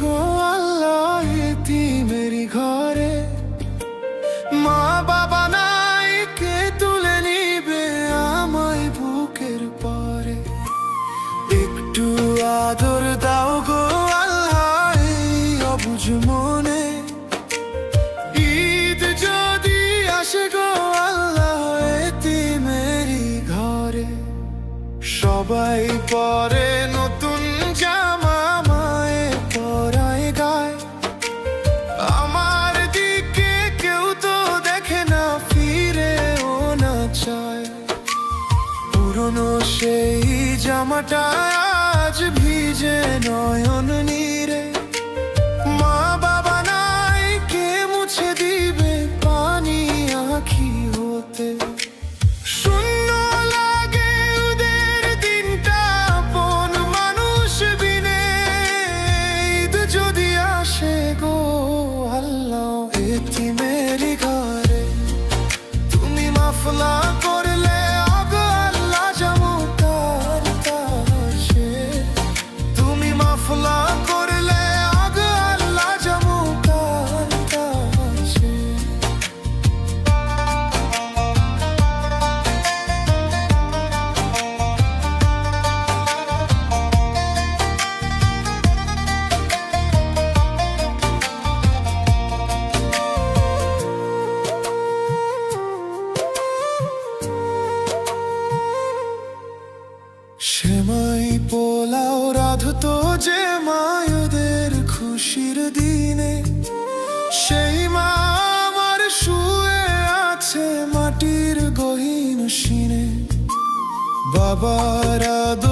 গো আল্লাহ এতিমেরি ঘরে। মা বাবা নাই, কে তুলে নিবে আমায় বুকের পরে। একটু আদর দাও গো আল্লাহ এই অবুঝ মনে। ঈদ যদি আসে গো আল্লাহ এতিমেরি ঘরে। সবাই পরে নতুন জামা, মায়ে পরায় গায়। আমার দিকে কেউ তো দেখে না, ফিরেও না চায়। পুরনো সেই জামাটা আজ ভিজে নয়ন নীরে। মা বাবা নাই, কে মুছে দিবে পানি আঁখি হতে। শূন্য লাগে ওদের দিনটা আপন মানুষ বিনে। ঈদ যদি আসে গো আল্লাহ এতিমেরি ঘরে। তুমি মাফলা করলে আগো আল্লাহ যাবো তার কাছে। তুমি মাফলা করলে আগো আল্লাহ যাবো তার কাছে। সেমাই পোলাও রাঁধতো যে মায়েদের খুশির দিনে। সেই মা আমার শুয়ে আছে মাটির গহীন সিনে। বাবার আদর